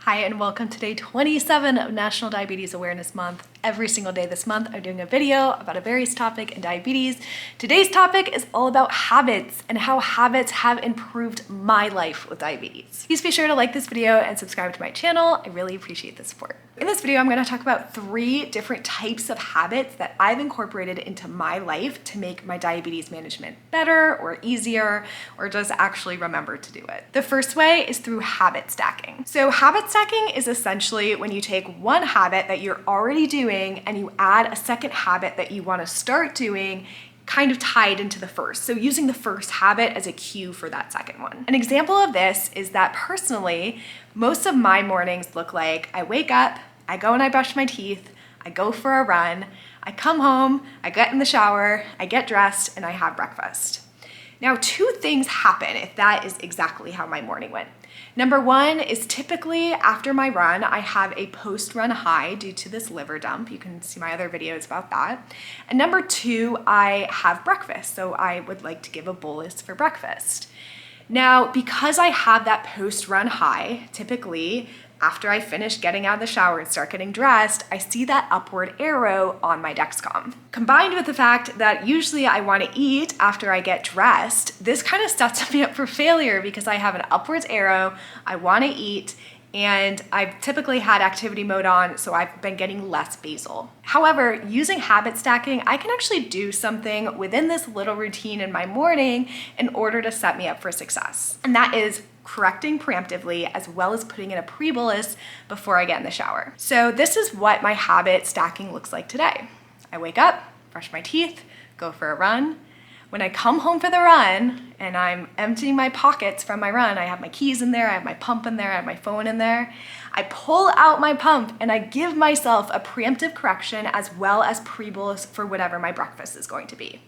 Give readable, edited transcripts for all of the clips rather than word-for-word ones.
Hi, and welcome to day 27 of National Diabetes Awareness Month. Every single day this month, I'm doing a video about a various topic in diabetes. Today's topic is all about habits and how habits have improved my life with diabetes. Please be sure to like this video and subscribe to my channel. I really appreciate the support. In this video, I'm going to talk about 3 different types of habits that I've incorporated into my life to make my diabetes management better or easier, or just actually remember to do it. The first way is through habit stacking. So habit stacking is essentially when you take one habit that you're already doing and you add a second habit that you want to start doing, kind of tied into the first. So using the first habit as a cue for that second one. An example of this is that personally, most of my mornings look like I wake up, I go and I brush my teeth, I go for a run, I come home, I get in the shower, I get dressed, and I have breakfast. Now, 2 things happen if that is exactly how my morning went. Number 1 is typically after my run, I have a post-run high due to this liver dump. You can see my other videos about that. And number 2, I have breakfast. So I would like to give a bolus for breakfast. Now, because I have that post-run high, typically after I finish getting out of the shower and start getting dressed, I see that upward arrow on my Dexcom. Combined with the fact that usually I want to eat after I get dressed, this kind of sets me up for failure because I have an upwards arrow, I want to eat, and I've typically had activity mode on, so I've been getting less basal. However, using habit stacking, I can actually do something within this little routine in my morning in order to set me up for success. And that is correcting preemptively as well as putting in a pre-bolus before I get in the shower. So this is what my habit stacking looks like today. I wake up, brush my teeth, go for a run. When I come home for the run and I'm emptying my pockets from my run, I have my keys in there, I have my pump in there, I have my phone in there. I pull out my pump and I give myself a preemptive correction as well as pre-bolus for whatever my breakfast is going to be.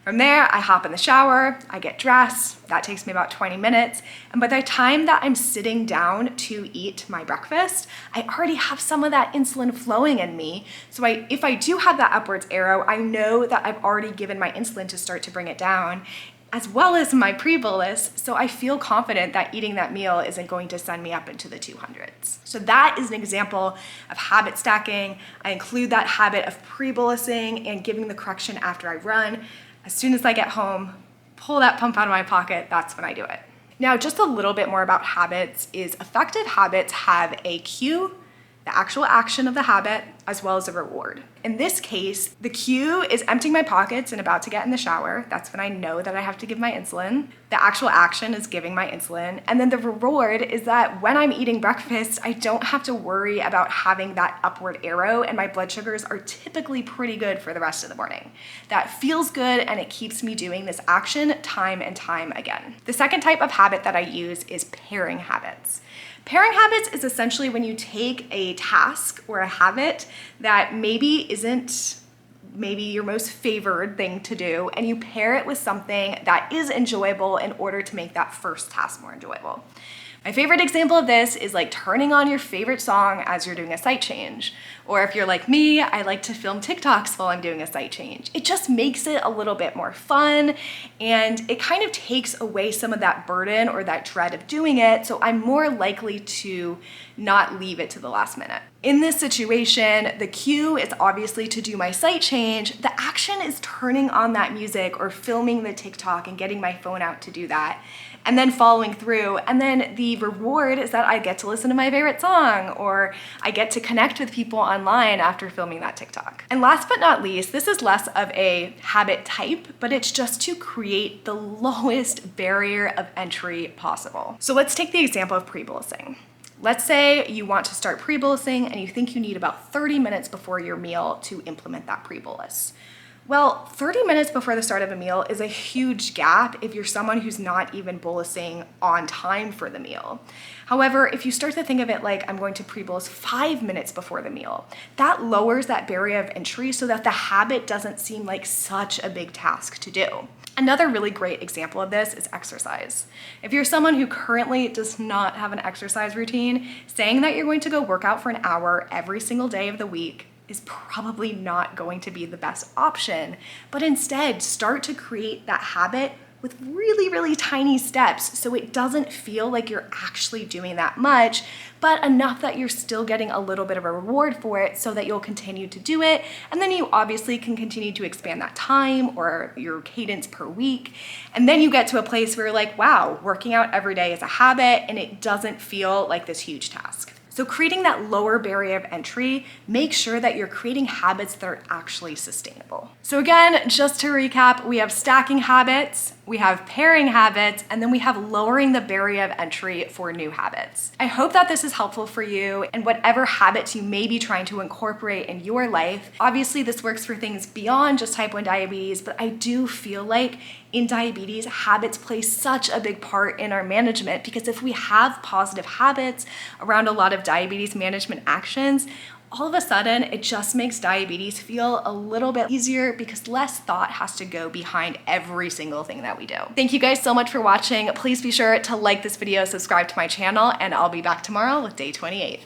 From there, I hop in the shower, I get dressed, that takes me about 20 minutes, and by the time that I'm sitting down to eat my breakfast, I already have some of that insulin flowing in me. So if I do have that upwards arrow, I know that I've already given my insulin to start to bring it down, as well as my pre-bolus, so I feel confident that eating that meal isn't going to send me up into the 200s. So that is an example of habit stacking. I include that habit of pre-bolusing and giving the correction after I run. As soon as I get home, pull that pump out of my pocket, that's when I do it. Now, just a little bit more about habits is effective habits have a cue, the actual action of the habit, as well as a reward. In this case, the cue is emptying my pockets and about to get in the shower. That's when I know that I have to give my insulin. The actual action is giving my insulin. And then the reward is that when I'm eating breakfast, I don't have to worry about having that upward arrow, and my blood sugars are typically pretty good for the rest of the morning. That feels good, and it keeps me doing this action time and time again. The second type of habit that I use is pairing habits. Pairing habits is essentially when you take a task or a habit that maybe isn't your most favored thing to do, and you pair it with something that is enjoyable in order to make that first task more enjoyable. My favorite example of this is like turning on your favorite song as you're doing a site change. Or if you're like me, I like to film TikToks while I'm doing a site change. It just makes it a little bit more fun, and it kind of takes away some of that burden or that dread of doing it, so I'm more likely to not leave it to the last minute. In this situation, the cue is obviously to do my site change. The action is turning on that music or filming the TikTok and getting my phone out to do that, and then following through. And then the reward is that I get to listen to my favorite song, or I get to connect with people online after filming that TikTok. And last but not least, this is less of a habit type, but it's just to create the lowest barrier of entry possible. So let's take the example of pre-bolusing. Let's say you want to start pre-bolusing and you think you need about 30 minutes before your meal to implement that pre-bolus. Well, 30 minutes before the start of a meal is a huge gap if you're someone who's not even bolusing on time for the meal. However, if you start to think of it like I'm going to pre-bolus 5 minutes before the meal, that lowers that barrier of entry so that the habit doesn't seem like such a big task to do. Another really great example of this is exercise. If you're someone who currently does not have an exercise routine, saying that you're going to go work out for an hour every single day of the week is probably not going to be the best option, but instead start to create that habit with really, really tiny steps so it doesn't feel like you're actually doing that much, but enough that you're still getting a little bit of a reward for it so that you'll continue to do it. And then you obviously can continue to expand that time or your cadence per week. And then you get to a place where you're like, wow, working out every day is a habit and it doesn't feel like this huge task. So creating that lower barrier of entry, make sure that you're creating habits that are actually sustainable. So again, just to recap, we have stacking habits, we have pairing habits, and then we have lowering the barrier of entry for new habits. I hope that this is helpful for you and whatever habits you may be trying to incorporate in your life. Obviously, this works for things beyond just type 1 diabetes, but I do feel like in diabetes, habits play such a big part in our management, because if we have positive habits around a lot of diabetes management actions, all of a sudden it just makes diabetes feel a little bit easier because less thought has to go behind every single thing that we do. Thank you guys so much for watching. Please be sure to like this video, subscribe to my channel, and I'll be back tomorrow with day 28.